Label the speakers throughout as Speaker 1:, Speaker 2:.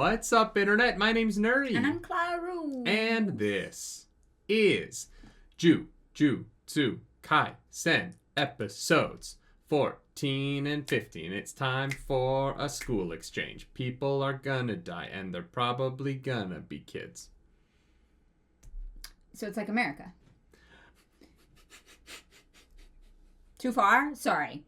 Speaker 1: What's up, Internet? My name's Nerdy.
Speaker 2: And I'm Claru.
Speaker 1: And this is Jujutsu Kaisen episodes 14 and 15. It's time for a school exchange. People are gonna die, and they're probably gonna be kids.
Speaker 2: So it's like America. Too far? Sorry.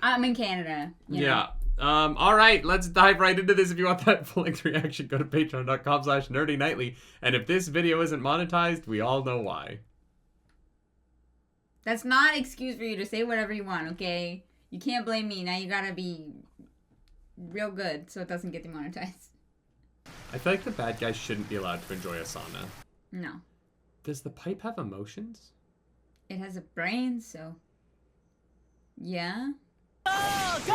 Speaker 2: I'm in Canada.
Speaker 1: Yeah. All right, let's dive right into this. If you want that full-length reaction, go to patreon.com/nerdynightly. And if this video isn't monetized, we all know why.
Speaker 2: That's not an excuse for you to say whatever you want, okay? You can't blame me. Now you gotta be real good so it doesn't get demonetized.
Speaker 1: I feel like the bad guys shouldn't be allowed to enjoy a sauna.
Speaker 2: No.
Speaker 1: Does the pipe have emotions?
Speaker 2: It has a brain, so... Yeah?
Speaker 3: Go!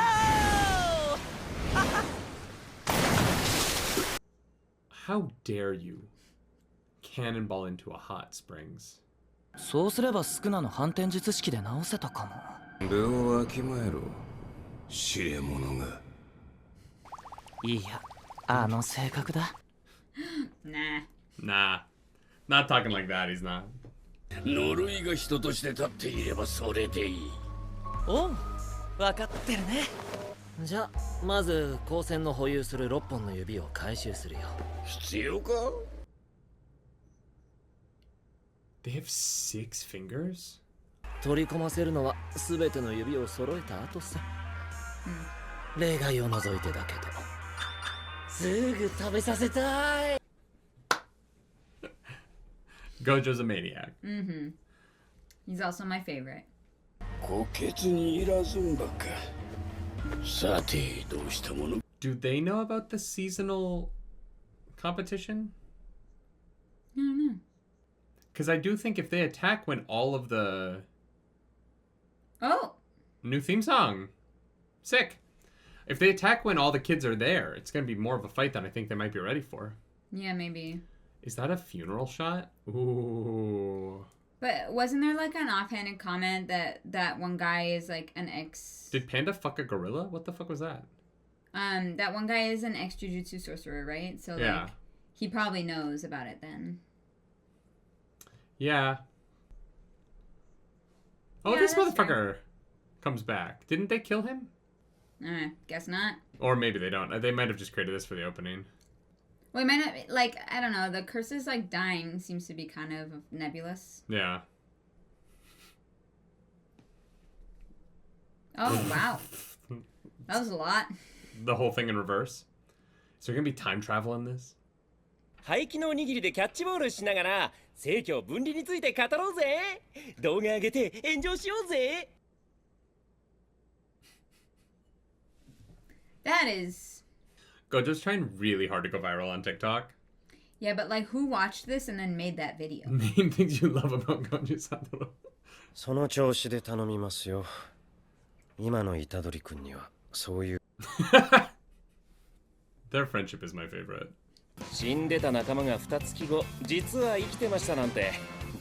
Speaker 1: How dare you cannonball into a hot springs?
Speaker 3: そうすればスクナの反転術式で直せたかも。
Speaker 4: でをわきまえろ、知れ者が。
Speaker 3: いや、あの性格だ。
Speaker 2: Nah.
Speaker 1: Not talking like that, he's not.
Speaker 4: 呪いが人として立っていればそれでいい。
Speaker 3: おう、分かってるね。じゃあ、まず光線の保有する6本の指を回収するよ。
Speaker 4: 必要か?
Speaker 1: They have 6 fingers?
Speaker 3: 取り込ませるのは全ての指を揃えた後さ。例外を除いてだけど。すぐ食べさせたい。
Speaker 1: Gojo's a maniac.
Speaker 2: Mm-hmm. He's also my favorite.
Speaker 4: 虎穴にいらずんばか。さて、どうしたもの?
Speaker 1: Do they know about the seasonal competition?
Speaker 2: I don't know.
Speaker 1: Because I do think if they attack when all of the...
Speaker 2: Oh!
Speaker 1: New theme song. Sick. If they attack when all the kids are there, it's going to be more of a fight than I think they might be ready for.
Speaker 2: Yeah, maybe.
Speaker 1: Is that a funeral shot? Ooh.
Speaker 2: But wasn't there like an offhanded comment that one guy is like an ex...
Speaker 1: Did Panda fuck a gorilla? What the fuck was that?
Speaker 2: That one guy is an ex-Jujutsu sorcerer, right? So
Speaker 1: yeah.
Speaker 2: Like, he probably knows about it then.
Speaker 1: Yeah. Oh,
Speaker 2: Yeah,
Speaker 1: this
Speaker 2: that's
Speaker 1: motherfucker
Speaker 2: true.
Speaker 1: comes back. Didn't they kill him?
Speaker 2: Guess not.
Speaker 1: Or maybe they don't. They might have just created this for the opening.
Speaker 2: Well, it might not, like, I don't know. The curses, like, dying seems to be kind of nebulous.
Speaker 1: Yeah.
Speaker 2: Oh, wow. That was a lot.
Speaker 1: The whole thing in reverse. Is there gonna be time travel in this?
Speaker 5: 廃棄のおにぎりでキャッチボールしながら政教分離について語ろうぜ。動画上げて炎上しようぜ。
Speaker 2: That is...
Speaker 1: Gojo's trying really hard to go viral on TikTok.
Speaker 2: Yeah, but, like, who watched this and then made that video?
Speaker 1: Main things you love about Gojo Satoru.
Speaker 6: その調子で頼みますよ。今の虎杖君にはそういう。
Speaker 1: Their friendship is my favorite.
Speaker 5: 死んでた仲間が2月後、実は生きてましたなんて、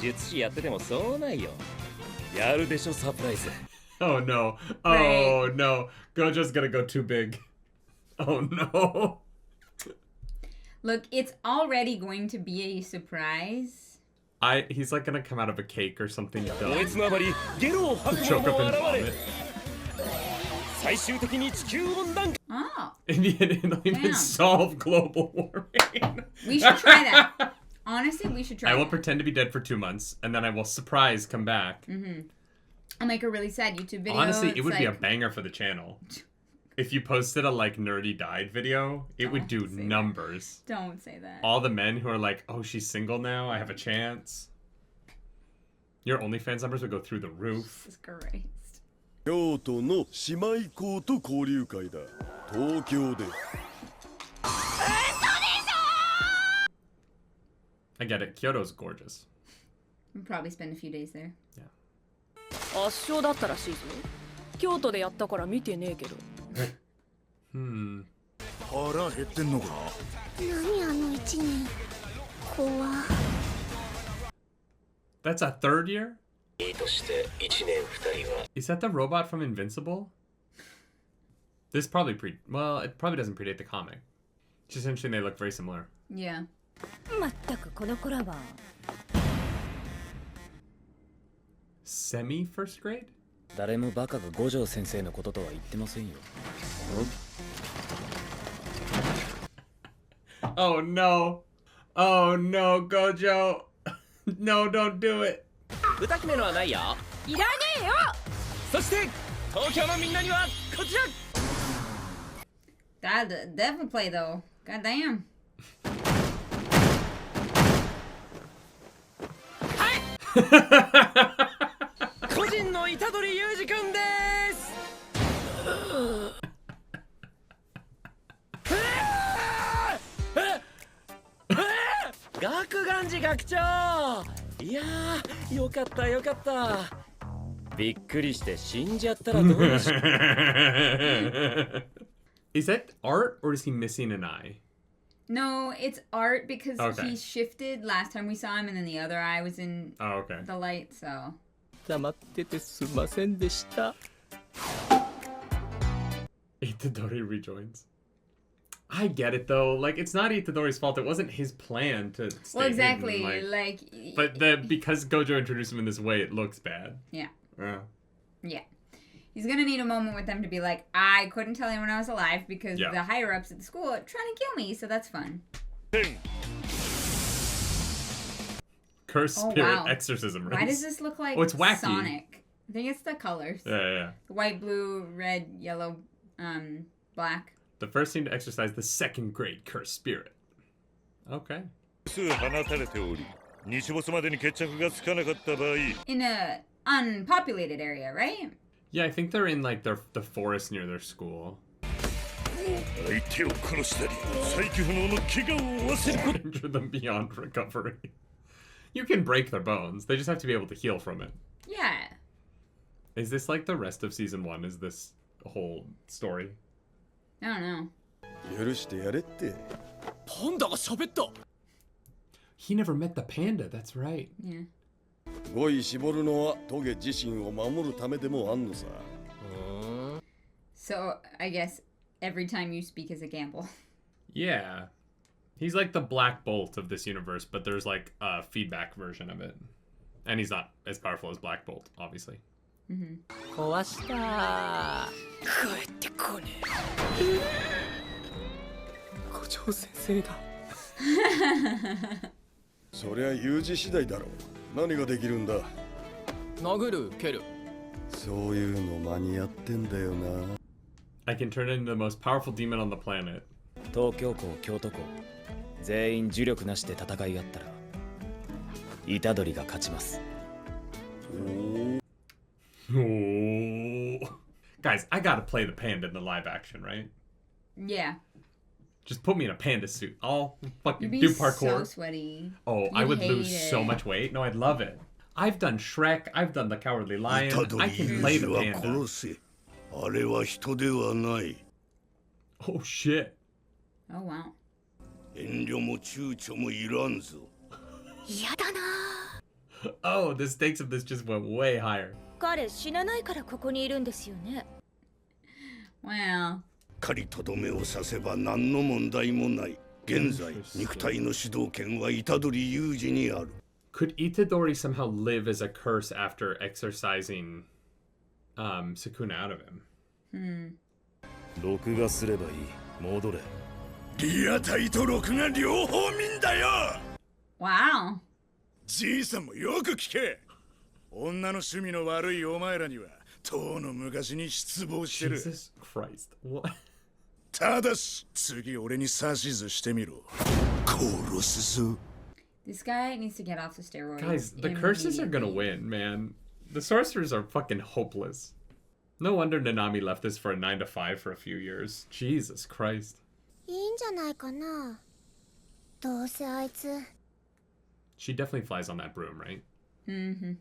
Speaker 5: 術師やっててもそうないよ。やるでしょ、サプライズ。
Speaker 1: Oh no. Oh no. Gojo's gonna go too big. Oh no.
Speaker 2: Look, it's already going to be a surprise.
Speaker 1: He's like gonna come out of a cake or something dumb.
Speaker 5: こいつの暴り、ゲロを吐く
Speaker 1: Choke
Speaker 5: 者
Speaker 1: up
Speaker 5: も
Speaker 1: and
Speaker 5: 現れ
Speaker 1: vomit.
Speaker 5: 最終的に地球温暖化
Speaker 2: Oh,
Speaker 1: In the end, it'll even
Speaker 2: Damn.
Speaker 1: solve global warming.
Speaker 2: we should try that. Honestly, we should try
Speaker 1: I will
Speaker 2: that.
Speaker 1: pretend to be dead for 2 months, and then I will surprise come back.
Speaker 2: I'll make a really sad YouTube video.
Speaker 1: Honestly, it
Speaker 2: It's
Speaker 1: would be a
Speaker 2: like-
Speaker 1: banger for the channel. If you posted a, like, nerdy died video, it would do
Speaker 2: say that.
Speaker 1: numbers.
Speaker 2: Don't say that.
Speaker 1: All the men who are like, oh, she's single now, I have a chance. Your OnlyFans numbers would go through the roof.
Speaker 2: Jesus Christ.
Speaker 7: 京都の姉妹校と交流会だ。東京で。
Speaker 1: I get it. Kyoto's gorgeous.
Speaker 2: We'll probably spend a few days there.
Speaker 8: 圧勝だったらしいぞ。京都でやったから見てねえけど。
Speaker 1: Hmm.
Speaker 7: 腹減ってんのか?
Speaker 9: 何あの一年怖。
Speaker 1: That's a third year? Is that the robot from Invincible? This probably well, it probably doesn't predate the comic. It's just interesting they look very similar.
Speaker 2: Yeah.
Speaker 8: まったくこの子らは
Speaker 1: Semi first grade?
Speaker 3: 誰もバカが五条先生のこととは言ってませんよ。
Speaker 1: Oh no. Oh no, Gojo. No, don't do it.
Speaker 5: 歌姫のはないよ。
Speaker 8: いらねえよ。
Speaker 5: そして東京のみんなにはこちら。
Speaker 2: That devil play though. God damn.
Speaker 5: 個人の虎杖裕二くんです。学願寺学長。いやー、よかったよかった。びっくりして死んじゃったらどうしよう。
Speaker 1: Is that art or is he missing an eye?
Speaker 2: No, it's art because
Speaker 1: Okay.
Speaker 2: he shifted last time we saw him, and then the other eye was in
Speaker 1: Oh, okay.
Speaker 2: the light. So
Speaker 3: 黙っててすんませんでした。
Speaker 1: Itadori rejoins. I get it though. Like, it's not Itadori's fault. It wasn't his plan to stay
Speaker 2: well, exactly.
Speaker 1: hidden,
Speaker 2: Like,
Speaker 1: but because Gojo introduced him in this way, it looks bad.
Speaker 2: yeah,
Speaker 1: Yeah.
Speaker 2: he's gonna need a moment with them to be like, I couldn't tell anyone I was alive because
Speaker 1: Yeah.
Speaker 2: the higher ups at the school are trying to kill me. So that's fun.
Speaker 1: Curse
Speaker 2: Oh,
Speaker 1: spirit
Speaker 2: wow.
Speaker 1: exorcism.
Speaker 2: Why does this look like
Speaker 1: Oh, it's wacky.
Speaker 2: Sonic? I think it's the colors.
Speaker 1: Yeah.
Speaker 2: White, blue, red, yellow, black.
Speaker 1: The first team to exercise the second grade curse spirit. Okay.
Speaker 2: In a unpopulated area, right?
Speaker 1: Yeah, I think they're in like the forest near their school. Injure them beyond recovery. You can break their bones. They just have to be able to heal from it.
Speaker 2: Yeah.
Speaker 1: Is this like the rest of season 1? Is this a whole story?
Speaker 2: I don't know.
Speaker 7: 許してやれって。
Speaker 3: パンダが喋った。
Speaker 1: He never met the panda. That's right.
Speaker 2: Yeah.
Speaker 7: 語彙絞るのはトゲ自身を守るためでもあんのさ。
Speaker 2: So I guess every time you speak is a gamble.
Speaker 1: Yeah. He's like the Black Bolt of this universe, but there's like a feedback version of it. And he's not as powerful as Black Bolt, obviously.
Speaker 3: 壊した。帰ってこねえ。五条先生が。
Speaker 7: そりゃ有事次第だろう。何ができるんだ。
Speaker 3: 殴る蹴る。
Speaker 7: そういうの間に合ってんだよな。
Speaker 1: I can turn into the most powerful demon on the planet.
Speaker 3: 東京校京都校全員呪力なしで戦い合ったら虎杖が勝ちます。
Speaker 1: Guys, I gotta play the panda in the live action, right?
Speaker 2: Yeah.
Speaker 1: Just put me in a panda suit. I'll fucking
Speaker 2: You'd be
Speaker 1: do parkour.
Speaker 2: so sweaty.
Speaker 1: Oh, I
Speaker 2: You'd
Speaker 1: would
Speaker 2: hate
Speaker 1: lose so
Speaker 2: it.
Speaker 1: much weight. No, I'd love it. I've done Shrek. I've done the Cowardly Lion. I can play the panda.
Speaker 7: あれは人ではない。
Speaker 1: Oh shit.
Speaker 2: Oh wow.
Speaker 7: 遠慮も躊躇もいらんぞ。
Speaker 9: 嫌だな。
Speaker 1: Oh, the stakes of this just went way higher.
Speaker 9: 彼死なないからここにいるんですよね。
Speaker 2: Well.
Speaker 7: 仮とどめを刺せば何の問題もない。現在、肉体の主導権は虎杖裕二にある。
Speaker 1: Could Itadori somehow live as a curse after exorcising Sukuna out of him?
Speaker 7: 録画すればいい。戻れ。リアタイと録画両方見んだよ。
Speaker 2: Wow.
Speaker 7: じいさんもよく聞け。女の趣味の悪いお前らにはとうの昔に失望してる。
Speaker 1: Jesus Christ. What?
Speaker 7: ただし次俺に指図してみろ。殺すぞ。
Speaker 2: This guy needs to get off the steroids.
Speaker 1: Guys, the curses are gonna win, man. The sorcerers are fucking hopeless. No wonder Nanami left this for a 9 to 5 for a few years. Jesus Christ.
Speaker 9: いいんじゃないかな。どうせあいつ。
Speaker 1: She definitely flies on that broom, right?
Speaker 2: Mm-hmm.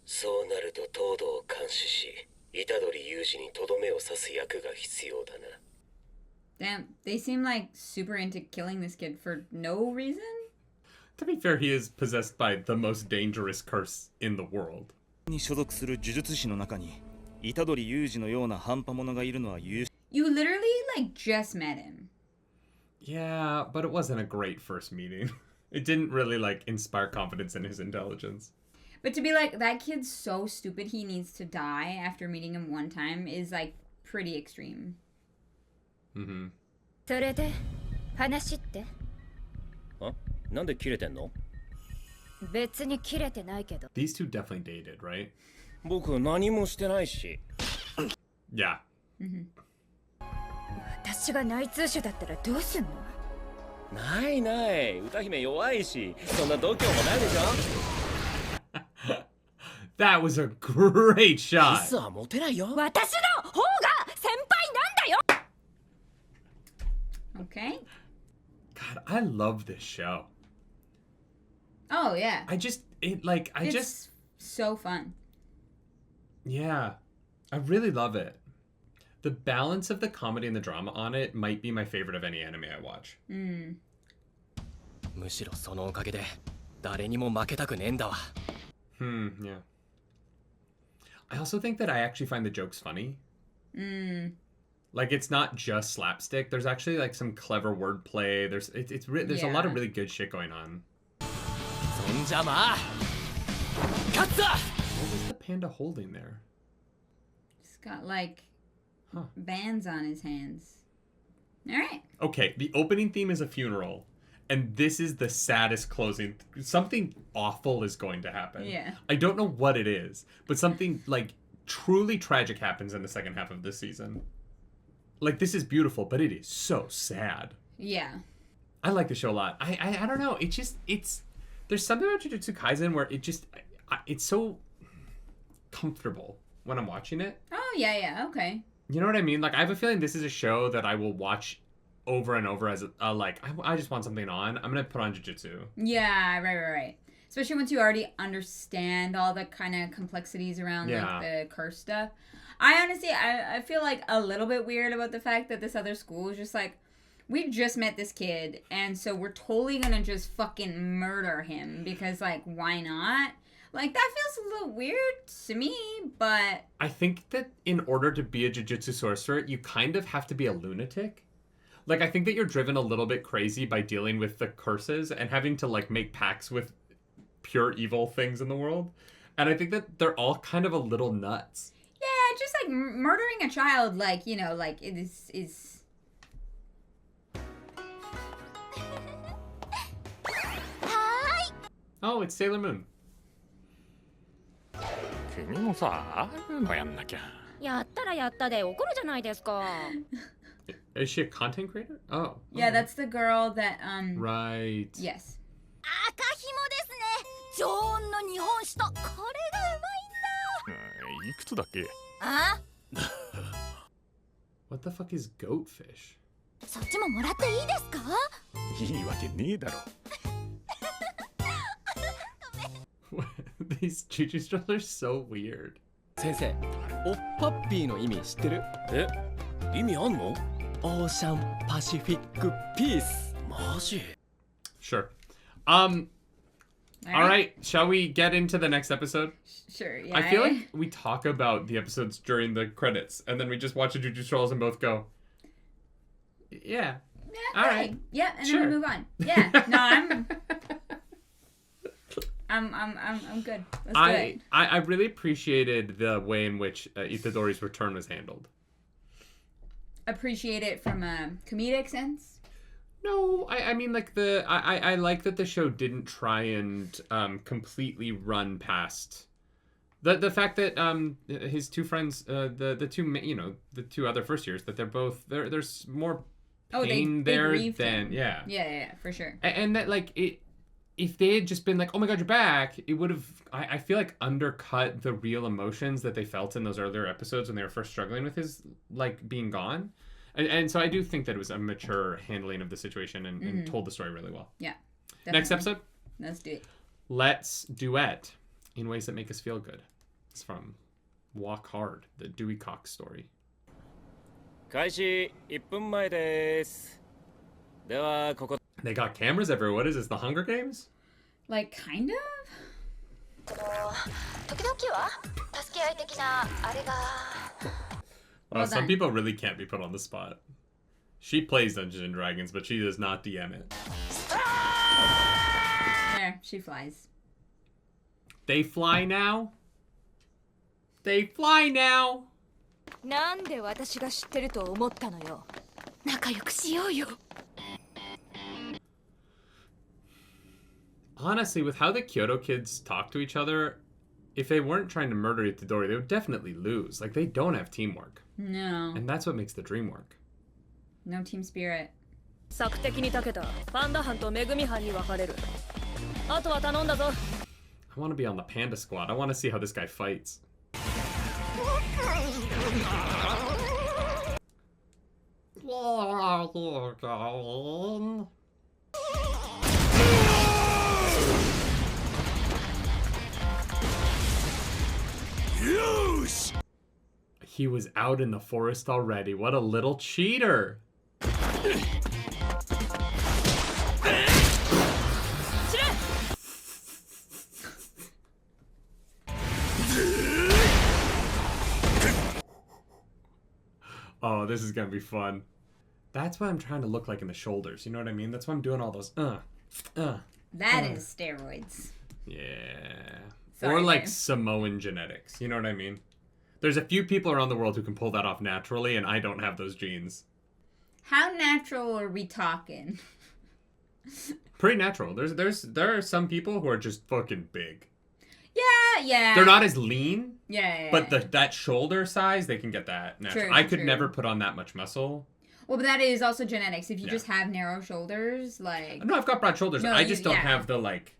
Speaker 6: そうなると東堂を監視し、虎杖裕二にとどめを刺す役が必要だな。
Speaker 2: Damn, they seem like super into killing this kid for no reason?
Speaker 1: To be fair, he is possessed by the most dangerous curse in the world.
Speaker 10: に所属する呪術師の中に虎杖裕二のような半端者がいるのは有。
Speaker 2: You literally, like, just met him.
Speaker 1: Yeah, but it wasn't a great first meeting. It didn't really, like, inspire confidence in his intelligence.
Speaker 2: But to be like, that kid's so stupid he needs to die after meeting him one time is, like, pretty extreme.
Speaker 1: Mm-hmm.
Speaker 8: それで話って？
Speaker 5: あ、なんで切れてんの？
Speaker 8: 別に切れてないけど。
Speaker 1: These two definitely dated, right?
Speaker 5: 僕何もしてないし。
Speaker 1: Yeah.
Speaker 8: 私が内通者だったらどうすんの？
Speaker 5: ないない。歌姫弱いし、そんな度胸もないでしょ。
Speaker 1: That was a great
Speaker 5: キ
Speaker 1: shot.
Speaker 5: スはモテないよ。
Speaker 8: 私の方が先輩なんだよ。
Speaker 2: Okay.
Speaker 1: God, I love this show.
Speaker 2: Oh, yeah.
Speaker 1: It's
Speaker 2: so fun.
Speaker 1: Yeah. I really love it. The balance of the comedy and the drama on it might be my favorite of any anime I watch.
Speaker 3: むしろそのおかげで誰にも負けたくねえんだわ。
Speaker 1: Yeah. I also think that I actually find the jokes funny. Like, it's not just slapstick. There's actually, like, some clever wordplay. There's a lot of really good shit going on.
Speaker 3: そんじゃまあ勝つぞ。
Speaker 1: What was the panda holding there?
Speaker 2: He's got, like, bands on his hands. All right.
Speaker 1: Okay, the opening theme is a funeral, and this is the saddest closing. Something awful is going to happen.
Speaker 2: Yeah.
Speaker 1: I don't know what it is, but something, like, truly tragic happens in the second half of this season. Like, this is beautiful, but it is so sad.
Speaker 2: Yeah.
Speaker 1: I like the show a lot. I don't know. There's something about Jujutsu Kaisen where it's so comfortable when I'm watching it.
Speaker 2: Oh, yeah, okay.
Speaker 1: You know what I mean? Like, I have a feeling this is a show that I will watch over and over as I just want something on. I'm going to put on Jujutsu.
Speaker 2: Yeah, right. Especially once you already understand all the kind of complexities around like the curse stuff. I honestly, I feel like a little bit weird about the fact that this other school is just like, we just met this kid, and so we're totally gonna just fucking murder him because, like, why not? Like, that feels a little weird to me, but...
Speaker 1: I think that in order to be a Jujutsu sorcerer, you kind of have to be a lunatic. Like, I think that you're driven a little bit crazy by dealing with the curses and having to, like, make pacts with pure evil things in the world. And I think that they're all kind of a little nuts.
Speaker 2: Yeah, just, like, murdering a child, like, you know, like, it is...
Speaker 1: Oh, it's Sailor Moon.
Speaker 10: 君もさ、ああいうのやんなきゃ。
Speaker 8: やったらやったで怒るじゃないですか。
Speaker 1: Is she a content creator? Oh.
Speaker 2: Yeah, that's the girl that,
Speaker 1: Right.
Speaker 2: Yes.
Speaker 8: 赤ひもですね。常温の日本酒とこれがうまいんだ。
Speaker 10: いくつだっけ？
Speaker 8: あ
Speaker 1: ？What the fuck is goatfish?
Speaker 8: そっちももらっていいですか？
Speaker 10: いいわけねえだろ。
Speaker 1: These Jujutsu stores are so weird.
Speaker 3: 先生、おっぱっぴーの意味知ってる？
Speaker 5: え、意味あんの？
Speaker 3: オーシャンパシフィックピース。
Speaker 5: マジ？
Speaker 1: Sure. All right. Shall we get into the next episode?
Speaker 2: Sure, yeah.
Speaker 1: I feel like we talk about the episodes during the credits, and then we just watch the Jujutsu Trolls and both go, yeah. All right.
Speaker 2: Yeah, and
Speaker 1: Sure.
Speaker 2: then we move on. Yeah. No, I'm good. Let's do it.
Speaker 1: I really appreciated the way in which Itadori's return was handled.
Speaker 2: Appreciate it from a comedic sense?
Speaker 1: No, I mean, like, I like that the show didn't try and completely run past the fact that his two friends, the two other first years, that there's more pain there than
Speaker 2: yeah, for sure.
Speaker 1: And that, like, if they had just been like, oh my god, you're back, it would have, I feel like, undercut the real emotions that they felt in those earlier episodes when they were first struggling with his, like, being gone. And so I do think that it was a mature handling of the situation and told the story really well.
Speaker 2: Yeah. Definitely.
Speaker 1: Next episode?
Speaker 2: Let's do it.
Speaker 1: Let's duet in ways that make us feel good. It's from Walk Hard, the Dewey Cox story.
Speaker 5: 開始1分前です。ではここ
Speaker 1: They got cameras everywhere. What is this, the Hunger Games?
Speaker 2: Like, kind of?
Speaker 8: 時々は助け合い的なあれが。
Speaker 2: Well
Speaker 1: some
Speaker 2: done.
Speaker 1: people really can't be put on the spot. She plays Dungeons and Dragons, but she does not DM it.
Speaker 2: There, she flies.
Speaker 1: They fly now? They fly now!
Speaker 8: なんで私が知ってると思ったのよ。仲良くしようよ。
Speaker 1: Honestly, with how the Kyoto kids talk to each other, if they weren't trying to murder Itadori, they would definitely lose. Like, they don't have teamwork.
Speaker 2: No.
Speaker 1: And that's what makes the dream work.
Speaker 2: No team spirit.
Speaker 3: 索敵に長けたパンダ班とめぐみ班に分かれる。あとは頼んだぞ。
Speaker 1: I want to be on the Panda squad. I want to see how this guy fights. He was out in the forest already. What a little cheater. Oh, this is gonna be fun. That's what I'm trying to look like in the shoulders. You know what I mean? That's why I'm doing all those
Speaker 2: That is steroids.
Speaker 1: Yeah.
Speaker 2: Sorry,
Speaker 1: or like
Speaker 2: babe.
Speaker 1: Samoan genetics. You know what I mean? There's a few people around the world who can pull that off naturally, and I don't have those genes.
Speaker 2: How natural are we talking?
Speaker 1: Pretty natural. There are some people who are just fucking big.
Speaker 2: Yeah.
Speaker 1: They're not as lean.
Speaker 2: Yeah.
Speaker 1: But that shoulder size, they can get that natural.
Speaker 2: True,
Speaker 1: I could
Speaker 2: true.
Speaker 1: never put on that much muscle.
Speaker 2: Well, but that is also genetics. If you
Speaker 1: Yeah.
Speaker 2: just have narrow shoulders, like...
Speaker 1: No, I've got broad shoulders.
Speaker 2: No,
Speaker 1: I just don't have the like.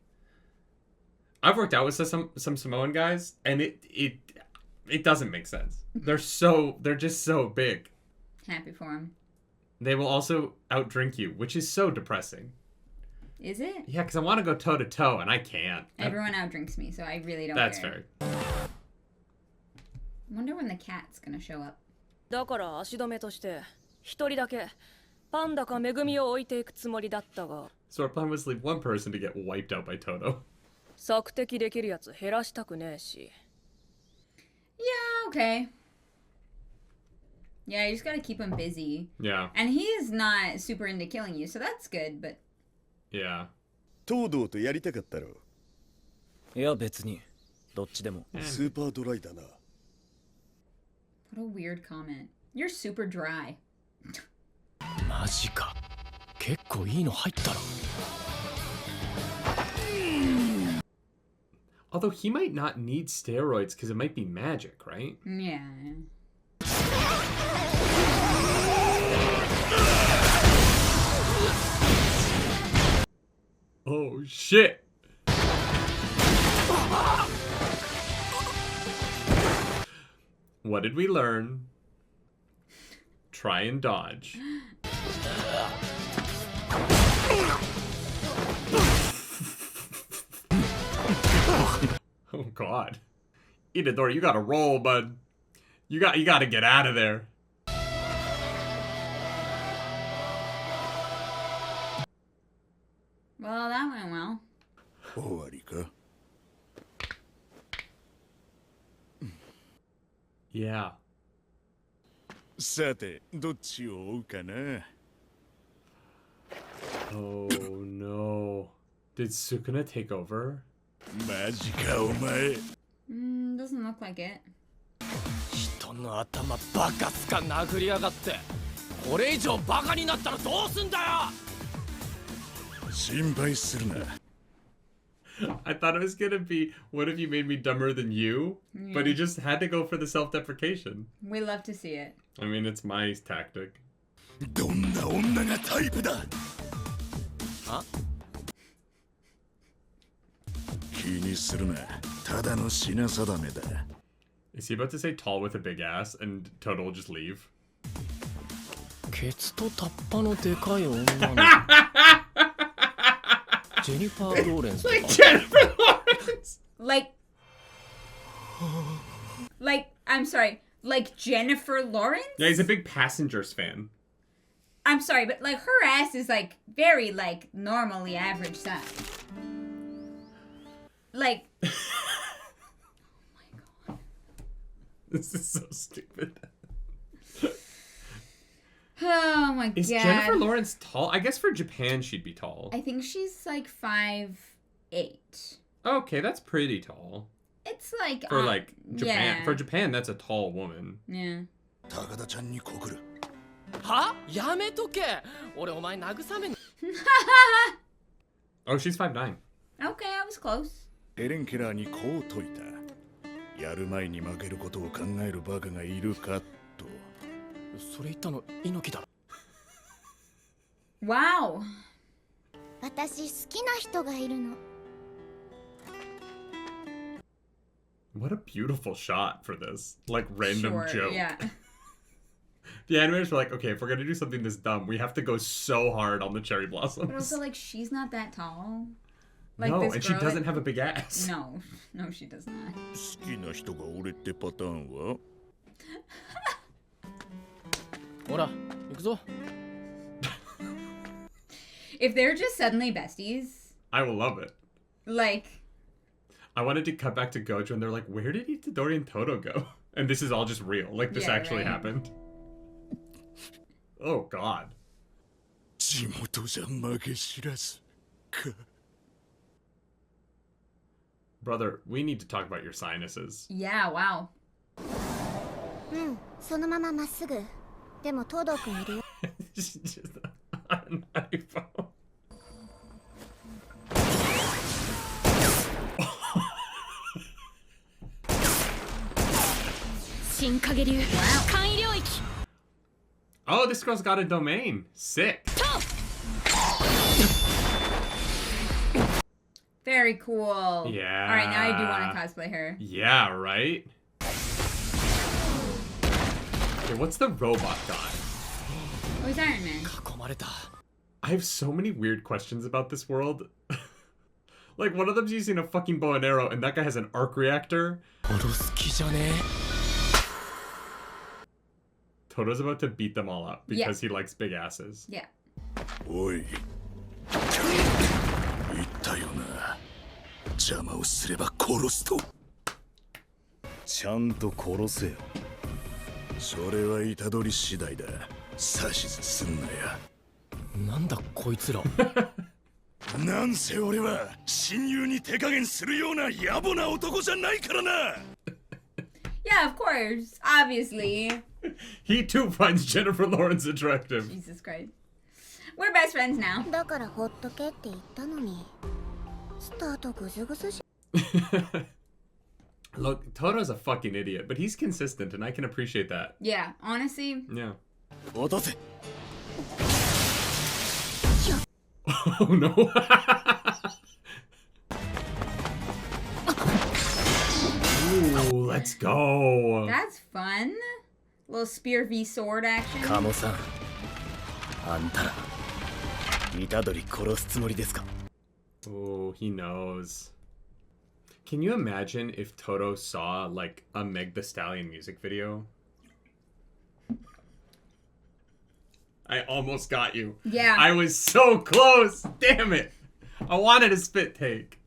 Speaker 1: I've worked out with some Samoan guys, and it doesn't make sense. They're just so big.
Speaker 2: Happy for him.
Speaker 1: They will also outdrink you, which is so depressing.
Speaker 2: Is it?
Speaker 1: Yeah, because I want to go toe to toe, and I can't.
Speaker 2: Everyone outdrinks me, so I really don't
Speaker 1: That's
Speaker 2: care.
Speaker 1: fair.
Speaker 2: Wonder when the cat's gonna show up.
Speaker 3: だから足止めとして一人だけパンダかめぐみを置いていくつもりだったが
Speaker 1: So our plan was to leave one person to get wiped out by Toto.
Speaker 3: 索敵できるやつ減らしたくねえし
Speaker 2: Yeah, okay. Yeah, you just gotta keep him busy.
Speaker 1: Yeah.
Speaker 2: And he is not super into killing you, so that's good, but...
Speaker 1: Yeah.
Speaker 7: 東堂とやりたかったろ。
Speaker 3: いや別にどっちでも
Speaker 7: スーパードライだな。
Speaker 2: What a weird comment. You're super dry.
Speaker 3: マジか結構いいの入ったろ
Speaker 1: Although he might not need steroids because it might be magic, right?
Speaker 2: Yeah.
Speaker 1: Oh shit! What did we learn? Try and dodge. Oh god. Itadori, you gotta roll, bud. You gotta get out of there.
Speaker 2: Well, that went well.
Speaker 7: 終わりか。
Speaker 1: Yeah.
Speaker 7: さて、どっちを追うかな。
Speaker 1: Oh no. Did Sukuna take over?
Speaker 7: マジかお前。
Speaker 2: Doesn't look like it.
Speaker 3: 人の頭バカすか殴りやがってこれ以上バカになったらどうすんだよ
Speaker 7: 心配するな。
Speaker 1: I thought it was gonna be, what if you made me dumber than you? But he just had to go for the self-deprecation.
Speaker 2: We love to see it.
Speaker 1: I mean, it's my tactic.
Speaker 7: どんな女がタイプだ。
Speaker 3: あ
Speaker 7: 気にするな。ただの品定めだ。
Speaker 1: Is he about to say tall with a big ass and Toto will just leave?
Speaker 3: ケツとタッパのでかい女のジェニファー・ローレンスとか
Speaker 1: Jennifer Lawrence!
Speaker 2: Like, I'm sorry, like Jennifer Lawrence?
Speaker 1: Yeah, he's a big Passengers fan.
Speaker 2: I'm sorry, but like her ass is like very like normally average size. Like, oh my god.
Speaker 1: This is so stupid.
Speaker 2: my god.
Speaker 1: Is Jennifer Lawrence tall? I guess for Japan she'd be tall.
Speaker 2: I think she's like 5'8".
Speaker 1: Okay, that's pretty tall.
Speaker 2: It's like
Speaker 1: for like Japan.
Speaker 2: Yeah.
Speaker 1: For Japan, that's a tall woman.
Speaker 2: Yeah.
Speaker 7: 高田ちゃんに告る。
Speaker 3: は？やめとけ。俺お前慰めん。
Speaker 1: Oh, she's 5'9".
Speaker 2: Okay, I was close.
Speaker 7: ヘレン・ケラーにこう説いた。やる前に負けることを考えるバカがいるかと。
Speaker 3: それ言ったの猪木だろ。
Speaker 2: Wow.
Speaker 9: 私好きな人がいるの。
Speaker 1: What a beautiful shot for this. Like, random
Speaker 2: Sure,
Speaker 1: joke.
Speaker 2: Yeah.
Speaker 1: The animators were like, okay, if we're gonna do something this dumb, we have to go so hard on the cherry blossoms.
Speaker 2: But also, like, she's not that tall. Like,
Speaker 1: no,
Speaker 2: this
Speaker 1: and
Speaker 2: girl
Speaker 1: she doesn't have a big ass.
Speaker 2: No, she does not.
Speaker 7: 好きな人が俺ってパターンは？
Speaker 3: ほら、行くぞ。
Speaker 2: If they're just suddenly besties,
Speaker 1: I will love it.
Speaker 2: like,
Speaker 1: I wanted to cut back to Gojo, and they're like, where did Itadori and Toto go? And this is all just real. Like, this
Speaker 2: Yeah,
Speaker 1: actually
Speaker 2: right.
Speaker 1: happened. Oh, God.
Speaker 7: 地元じゃ負け知らずか。
Speaker 1: Brother, we need to talk about your sinuses.
Speaker 2: yeah, wow.
Speaker 9: うんそのまままっすぐでも東堂くんいるよ
Speaker 1: Just an iPhone. Oh, this girl's got a domain. Sick.
Speaker 2: Very cool.
Speaker 1: Yeah.
Speaker 2: All right, now I do want to cosplay her.
Speaker 1: Yeah, right? Okay, what's the robot guy?
Speaker 2: Oh, he's Iron Man.
Speaker 3: 囲まれた。
Speaker 1: I have so many weird questions about this world. Like, one of them's using a fucking bow and arrow, and that guy has an arc reactor.
Speaker 3: 俺好きじゃね
Speaker 1: Toto's about to beat them all up because
Speaker 2: Yeah.
Speaker 1: he likes big asses.
Speaker 2: Yeah.
Speaker 7: おい。言ったよな。邪魔をすれば殺すと。ちゃんと殺せよ。それは虎杖次第だ。指図すんなや。
Speaker 3: なんだこいつら。
Speaker 7: なんせ俺は親友に手加減するような野暮な男じゃないからな。
Speaker 2: Yeah, of course. Obviously.
Speaker 1: He too finds Jennifer Lawrence attractive.
Speaker 2: Jesus Christ. We're best friends now.
Speaker 9: だからほっとけって言ったのにスタートグズグズじ
Speaker 1: Look, Toto's a fucking idiot, but he's consistent, and I can appreciate that.
Speaker 2: Yeah, honestly.
Speaker 1: Yeah.
Speaker 7: 落とせ。
Speaker 1: Oh no. Ooh, let's go.
Speaker 2: That's fun. Little spear v sword action.
Speaker 3: カモさん。あんたら。虎杖殺すつもりですか
Speaker 1: Oh, he knows. Can you imagine if Toto saw, like, a Meg the Stallion music video? I almost got you.
Speaker 2: Yeah.
Speaker 1: I was so close. Damn it. I wanted a spit take.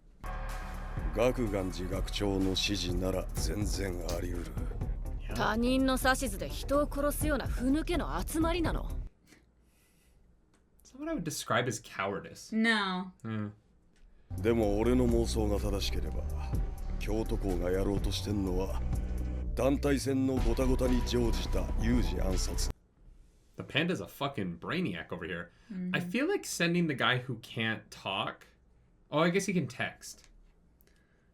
Speaker 11: 学願寺学長の指示なら全然あり得る。
Speaker 12: 他人の指図で人を殺すようなふぬけの集まりなの。
Speaker 1: That's what I would describe as cowardice.
Speaker 2: No.
Speaker 11: でも俺の妄想が正しければ、京都校がやろうとしてんのは団体戦のごたごたに乗じた有事暗殺。
Speaker 1: The Panda's a fucking brainiac over here. I feel like sending the guy who can't talk. Oh, I guess he can text.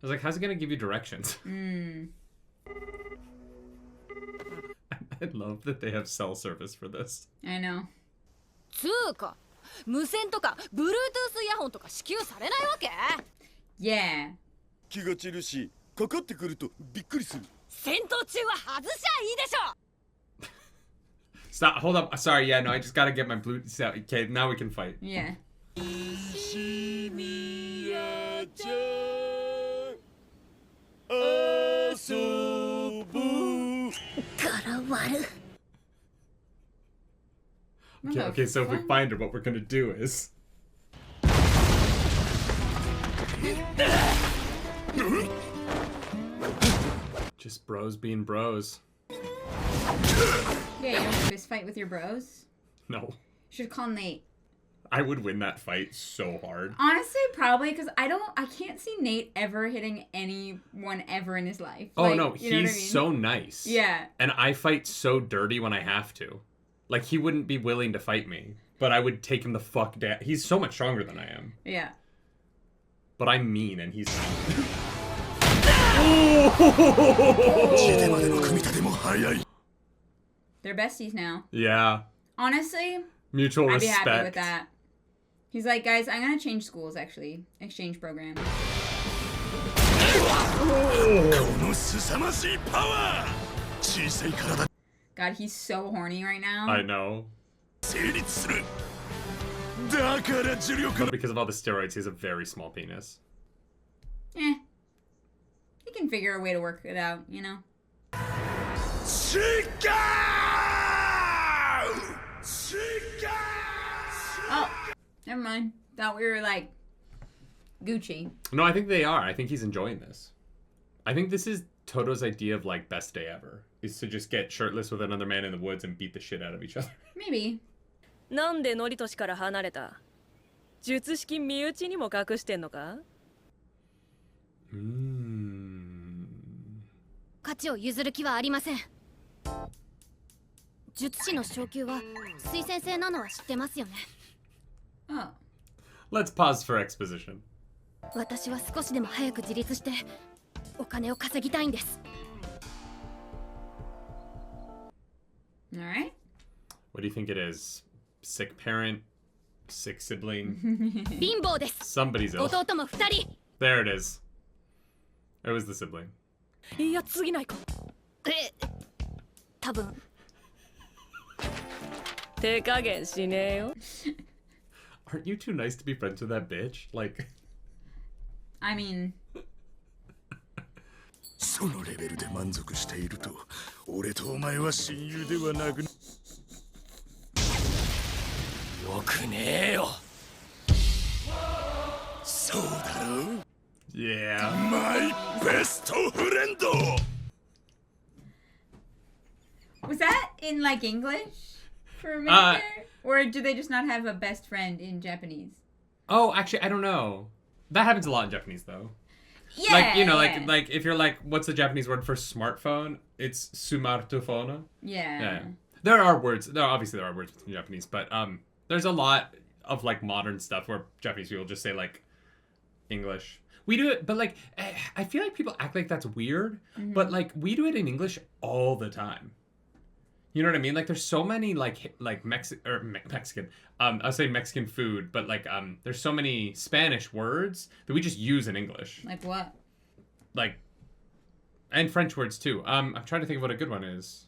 Speaker 1: I was like, how's he gonna give you directions? I love that they have cell service for this.
Speaker 2: I know.
Speaker 12: つうか、無線とか Bluetooth イヤホンとか支給されないわけ
Speaker 2: Yeah.
Speaker 11: 気が散るし、かかってくるとびっくりする。
Speaker 12: 戦闘中は外しゃいいでしょ
Speaker 1: Stop, hold up. Sorry, yeah, no, I just gotta get my blue. Okay, now we can fight.
Speaker 2: Yeah.
Speaker 11: 西宮ちゃん遊ぶ。
Speaker 9: 柄悪
Speaker 1: Okay, so if we find her, what we're gonna do is. Just bros being bros.
Speaker 2: Yeah, you don't fist fight with your bros?
Speaker 1: No.
Speaker 2: Should call Nate.
Speaker 1: I would win that fight so hard.
Speaker 2: Honestly, probably, because I can't see Nate ever hitting anyone ever in his life.
Speaker 1: Oh,
Speaker 2: like,
Speaker 1: no,
Speaker 2: you know what I mean?
Speaker 1: so nice.
Speaker 2: Yeah.
Speaker 1: And I fight so dirty when I have to. Like, he wouldn't be willing to fight me, but I would take him the fuck down. He's so much stronger than I am.
Speaker 2: Yeah.
Speaker 1: But I'm mean, and he's not.
Speaker 2: They're besties now.
Speaker 1: Yeah.
Speaker 2: Honestly,
Speaker 1: Mutual
Speaker 2: I'd
Speaker 1: respect.
Speaker 2: be happy with that. He's like, guys, I'm gonna change schools, actually. Exchange program. God, he's so horny right now.
Speaker 1: I know. But because of all the steroids, he has a very small penis.
Speaker 2: Eh. He can figure a way to work it out, you know? Oh, never mind. Thought we were like Gucci.
Speaker 1: No, I think they are. I think he's enjoying this. I think this is Toto's idea of like best day ever. Is to just get shirtless with another man in the woods and beat the shit out of each other.
Speaker 2: Maybe.
Speaker 12: なんでノリトシから離れた？術式身内にも隠してんのか？
Speaker 8: 価値を譲る気はありません。術師の昇級は推薦制なのは知ってますよね。
Speaker 2: Oh.
Speaker 1: Let's pause for exposition.
Speaker 8: 私は少しでも早く自立してお金を稼ぎたいんです。
Speaker 2: Alright.
Speaker 1: What do you think it is? Sick parent? Sick sibling?
Speaker 8: 貧乏です。
Speaker 1: Somebody's ill.
Speaker 8: 弟も2人。
Speaker 1: There it is. It was the sibling.
Speaker 12: いや、次ないか。
Speaker 8: 多分。
Speaker 12: 手加減しねえよ。
Speaker 1: Aren't you too nice to be friends with that bitch? Like.
Speaker 2: I mean.
Speaker 7: そのレベルで満足していると、俺とお前は親友ではなく。よくねえよ。そうだろう。
Speaker 1: Yeah.
Speaker 7: My best friend.
Speaker 2: Was that in like English for a minute there? Or do they just not have a best friend in Japanese?
Speaker 1: Oh, actually, I don't know. That happens a lot in Japanese, though.
Speaker 2: Yeah.
Speaker 1: Like, you know, like if you're like, what's the Japanese word for smartphone? It's sumartofona.
Speaker 2: Yeah.
Speaker 1: There are words. Obviously there are words in Japanese, but there's a lot of like modern stuff where Japanese people just say like English. We do it, but like I feel like people act like that's weird, but like we do it in English all the time. You know what I mean? Like there's so many like Mexican. I was saying Mexican food, but like there's so many Spanish words that we just use in English.
Speaker 2: Like what?
Speaker 1: Like, and French words too. I'm trying to think of what a good one is.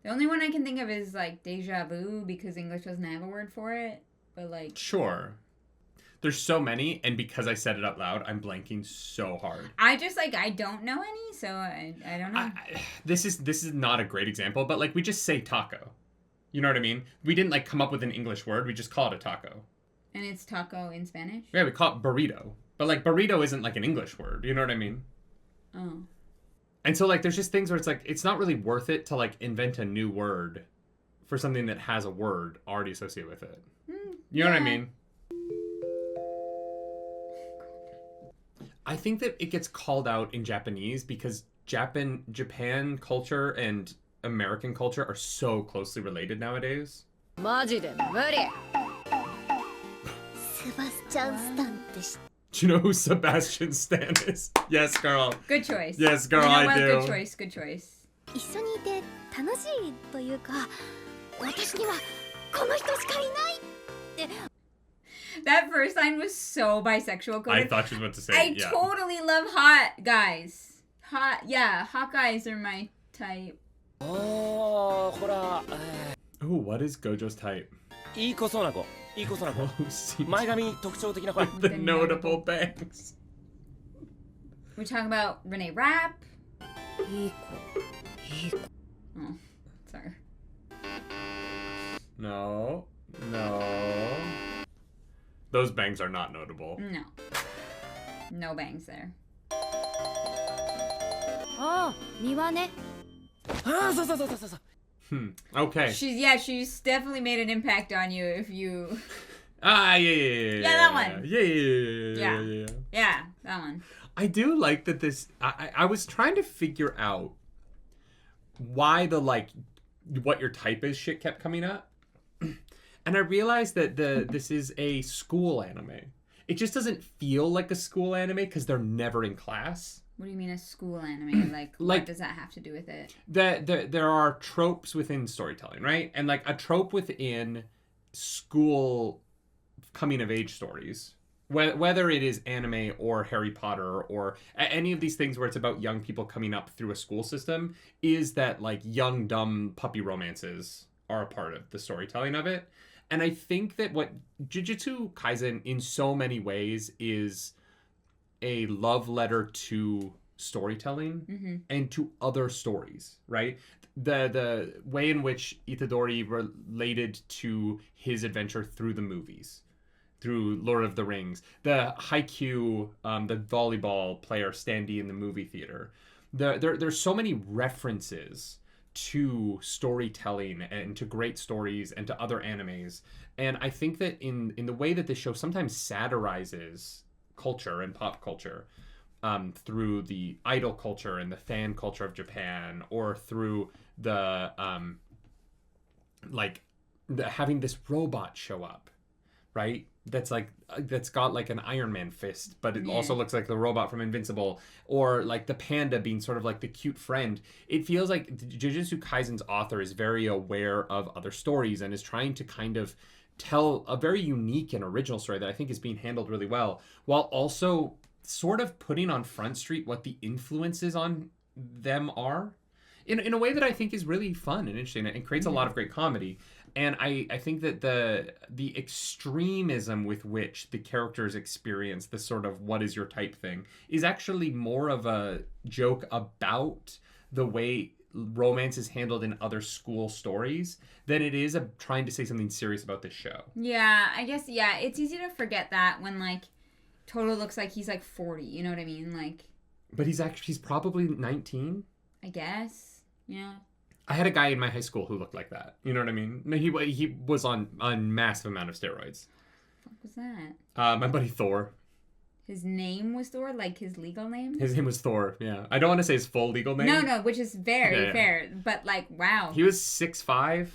Speaker 2: The only one I can think of is like déjà vu because English doesn't have a word for it. But like.
Speaker 1: Sure. There's so many, and because I said it out loud, I'm blanking so hard.
Speaker 2: I just like I don't know any, so I don't know.
Speaker 1: This is not a great example, but like we just say taco. You know what I mean? We didn't like come up with an English word. We just call it a taco.
Speaker 2: And it's taco in Spanish?
Speaker 1: Yeah, we call it burrito. But like burrito isn't like an English word. You know what I mean?
Speaker 2: Oh.
Speaker 1: And so like there's just things where it's like it's not really worth it to like invent a new word for something that has a word already associated with it. You know what I mean? I think that it gets called out in Japanese because Japan culture and American culture are so closely related nowadays.
Speaker 12: マジで無理。
Speaker 9: Sebastian Stan って知って
Speaker 1: Do you know who Sebastian Stan is? Yes, girl.
Speaker 2: Good choice.
Speaker 1: Yes, girl,
Speaker 2: you know
Speaker 1: I
Speaker 2: what?
Speaker 1: do.
Speaker 2: Good choice, good choice.
Speaker 8: 一緒にいて楽しいというか、私にはこの人しかいないって。
Speaker 2: That first line was so bisexual.
Speaker 1: I thought she was about to say,
Speaker 2: I
Speaker 1: yeah.
Speaker 2: totally love hot guys. Hot guys are my type.
Speaker 5: Oh, ほら。
Speaker 1: Ooh, what is Gojo's type?
Speaker 5: いい子そうな子。いい子そうな子。前髪特徴的な子。
Speaker 1: The notable bangs.
Speaker 2: We talking about Renee Rapp?
Speaker 12: いい子。
Speaker 2: Oh, sorry.
Speaker 1: No. Those bangs are not notable.
Speaker 2: No. No bangs there.
Speaker 8: ああ、庭ね。
Speaker 5: ああ、そう。
Speaker 1: Okay.
Speaker 2: She's definitely made an impact on you if you...
Speaker 1: Yeah,
Speaker 2: that one.
Speaker 1: Yeah,
Speaker 2: that one.
Speaker 1: I do like that this... I was trying to figure out why the, like, what your type is shit kept coming up. And I realized that this is a school anime. It just doesn't feel like a school anime because they're never in class.
Speaker 2: What do you mean a school anime? Like, what does that have to do with it?
Speaker 1: There are tropes within storytelling, right? And like a trope within school coming of age stories, whether it is anime or Harry Potter or any of these things where it's about young people coming up through a school system, is that like young, dumb puppy romances are a part of the storytelling of it. And I think that what Jujutsu Kaisen in so many ways is a love letter to storytelling and to other stories, right? The way in which Itadori related to his adventure through the movies, through Lord of the Rings, the Haikyuu, the volleyball player standee in the movie theater. There's so many references to storytelling and to great stories and to other animes. And I think that in the way that this show sometimes satirizes culture and pop culture, through the idol culture and the fan culture of Japan, or through the having this robot show up, right? That's got like an Iron Man fist, but it also looks like the robot from Invincible, or like the panda being sort of like the cute friend. It feels like Jujutsu Kaisen's author is very aware of other stories and is trying to kind of tell a very unique and original story that I think is being handled really well, while also sort of putting on Front Street what the influences on them are in a way that I think is really fun and interesting and creates a lot of great comedy. And I think that the extremism with which the characters experience this sort of what is your type thing is actually more of a joke about the way romance is handled in other school stories than it is trying to say something serious about this show.
Speaker 2: Yeah, I guess, it's easy to forget that when, like, Toto looks like he's, like, 40, you know what I mean? Like...
Speaker 1: But he's probably 19?
Speaker 2: I guess, yeah.
Speaker 1: I had a guy in my high school who looked like that. You know what I mean? He was on a massive amount of steroids.
Speaker 2: What was that?
Speaker 1: My buddy Thor.
Speaker 2: His name was Thor? Like his legal name?
Speaker 1: His name was Thor, yeah. I don't want to say his full legal name.
Speaker 2: No, which is very fair. But, like, wow.
Speaker 1: He was 6'5",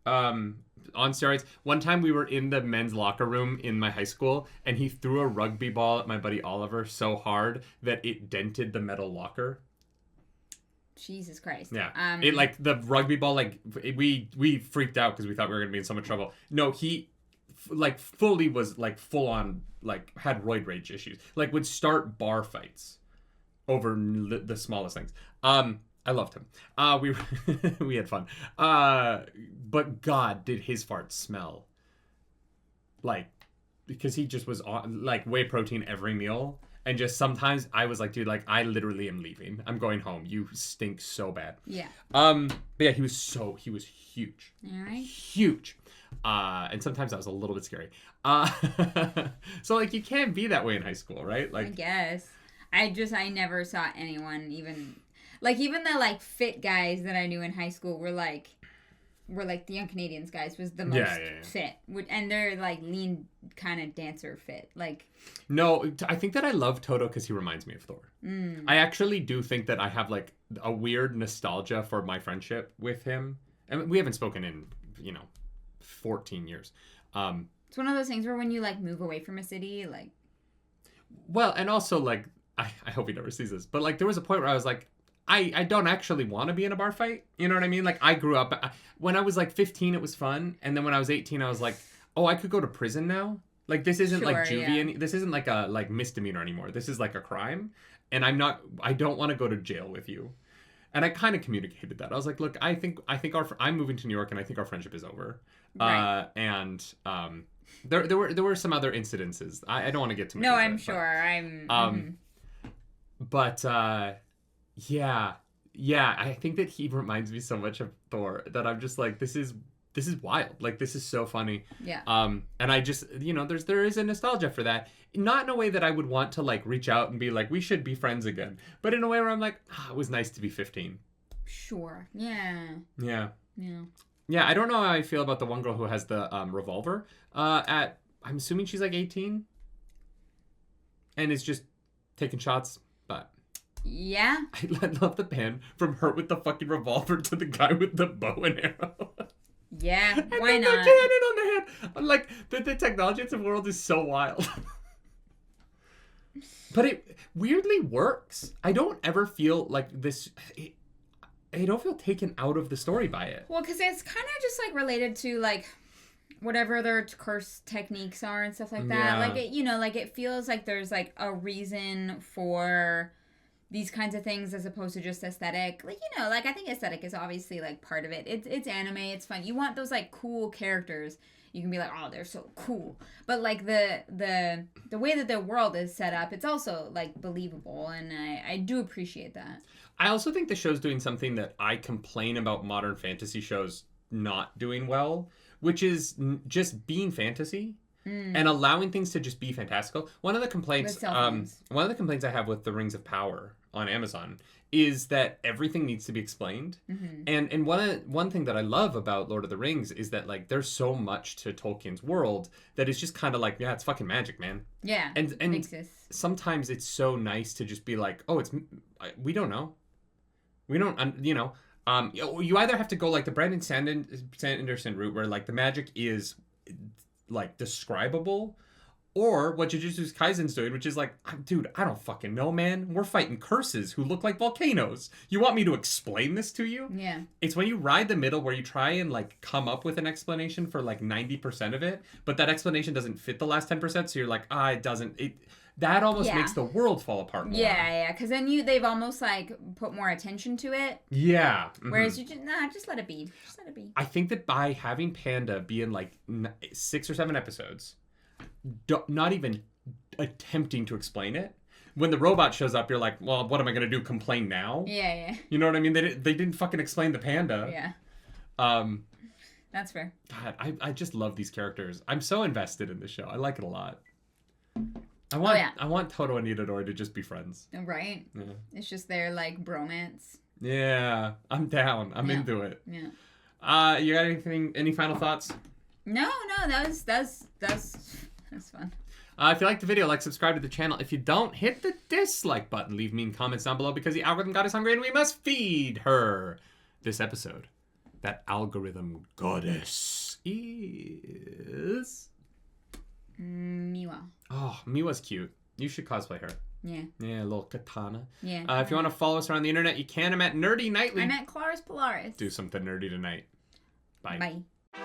Speaker 1: on steroids. One time we were in the men's locker room in my high school, and he threw a rugby ball at my buddy Oliver so hard that it dented the metal locker.
Speaker 2: Jesus Christ.
Speaker 1: Yeah. It, like, the rugby ball, like, we freaked out because we thought we were going to be in so much trouble. No, he, like, fully was, like, full on, like, had roid rage issues. Like, would start bar fights over the smallest things. I loved him. We had fun. But God, did his farts smell. Like, because he just was on, like, whey protein every meal. And just sometimes I was like, dude, like, I literally am leaving. I'm going home. You stink so bad.
Speaker 2: Yeah.
Speaker 1: But yeah, he was huge.
Speaker 2: All right.
Speaker 1: Huge. And sometimes that was a little bit scary. So, like, you can't be that way in high school, right? Like,
Speaker 2: I guess. I never saw anyone even the, like, fit guys that I knew in high school were like the Young Canadians guys was the most fit. And they're, like, lean kind of dancer fit. Like...
Speaker 1: No, I think that I love Toto because he reminds me of Thor. I actually do think that I have, like, a weird nostalgia for my friendship with him. And we haven't spoken in, 14 years.
Speaker 2: It's one of those things where when you, like, move away from a city, like...
Speaker 1: Well, and also, like, I hope he never sees this, but, like, there was a point where I was like, I don't actually want to be in a bar fight. You know what I mean? Like, I grew up... When I was, like, 15, it was fun. And then when I was 18, I was like, oh, I could go to prison now? Like, this isn't, like, juvie. Yeah. This isn't, like, a, like, misdemeanor anymore. This is, like, a crime. And I don't want to go to jail with you. And I kind of communicated that. I was like, look, I think I'm moving to New York, and I think our friendship is over.
Speaker 2: Right.
Speaker 1: There were some other incidences. I don't want to get too much.
Speaker 2: No,
Speaker 1: into
Speaker 2: I'm
Speaker 1: it,
Speaker 2: sure.
Speaker 1: But yeah, I think that he reminds me so much of Thor that I'm just like, this is wild. Like, this is so funny.
Speaker 2: Yeah.
Speaker 1: And I just, there is a nostalgia for that. Not in a way that I would want to, like, reach out and be like, we should be friends again. But in a way where I'm like, it was nice to be 15.
Speaker 2: Sure. Yeah.
Speaker 1: Yeah.
Speaker 2: Yeah.
Speaker 1: Yeah, I don't know how I feel about the one girl who has the revolver. I'm assuming she's like 18. And is just taking shots, but...
Speaker 2: Yeah.
Speaker 1: I love the pan from her with the fucking revolver to the guy with the bow and arrow.
Speaker 2: Yeah,
Speaker 1: and
Speaker 2: why
Speaker 1: then
Speaker 2: not?
Speaker 1: the cannon on the hand. I'm like, the technology in the world is so wild. But it weirdly works. I don't ever feel like this... I don't feel taken out of the story by it.
Speaker 2: Well, because it's kind of just, like, related to, like, whatever their curse techniques are and stuff like that.
Speaker 1: Yeah.
Speaker 2: Like, it, you know, like, it feels like there's, like, a reason for these kinds of things as opposed to just aesthetic. Like, you know, like, I think aesthetic is obviously, like, part of it. It's anime. It's fun. You want those, like, cool characters. You can be like, oh, they're so cool. But, like, the way that their world is set up, it's also, like, believable. And I do appreciate that.
Speaker 1: I also think the show's doing something that I complain about modern fantasy shows not doing well, which is just being fantasy and allowing things to just be fantastical. One of the complaints I have with the Rings of Power on Amazon is that everything needs to be explained. Mm-hmm. And one thing that I love about Lord of the Rings is that, like, there's so much to Tolkien's world that is just kind of like, yeah, it's fucking magic, man.
Speaker 2: Yeah,
Speaker 1: and sometimes it's so nice to just be like, oh, we don't know. We don't, you know, you either have to go like the Brandon Sanderson route where, like, the magic is, like, describable, or what Jujutsu Kaisen's doing, which is like, dude, I don't fucking know, man. We're fighting curses who look like volcanoes. You want me to explain this to you?
Speaker 2: Yeah.
Speaker 1: It's when you ride the middle where you try and, like, come up with an explanation for, like, 90% of it, but that explanation doesn't fit the last 10%, so you're like, it doesn't... That almost makes the world fall apart more.
Speaker 2: Yeah, because then they've almost, like, put more attention to it.
Speaker 1: Yeah. Mm-hmm.
Speaker 2: Whereas you just let it be. Just let it be.
Speaker 1: I think that by having Panda be in, like, 6 or 7 episodes, not even attempting to explain it, when the robot shows up, you're like, well, what am I going to do, complain now?
Speaker 2: Yeah.
Speaker 1: You know what I mean? They didn't fucking explain the panda.
Speaker 2: Yeah. That's fair.
Speaker 1: God, I just love these characters. I'm so invested in the show. I like it a lot. I want Toto and Itadori to just be friends.
Speaker 2: Right. Yeah. It's just their, like, bromance.
Speaker 1: Yeah. I'm down. I'm into it.
Speaker 2: Yeah.
Speaker 1: You got any final thoughts?
Speaker 2: No, that's fun.
Speaker 1: If you like the video, subscribe to the channel. If you don't, hit the dislike button. Leave mean comments down below because the algorithm god is hungry and we must feed her. This episode, that algorithm goddess is...
Speaker 2: Miwa.
Speaker 1: Oh, Miwa's cute. You should cosplay her.
Speaker 2: Yeah.
Speaker 1: Yeah, a little katana.
Speaker 2: Yeah.
Speaker 1: If you want to follow us around the internet, you can. I'm at Nerdy Nightly.
Speaker 2: I'm at Claris Polaris.
Speaker 1: Do something nerdy tonight. Bye.
Speaker 2: Bye.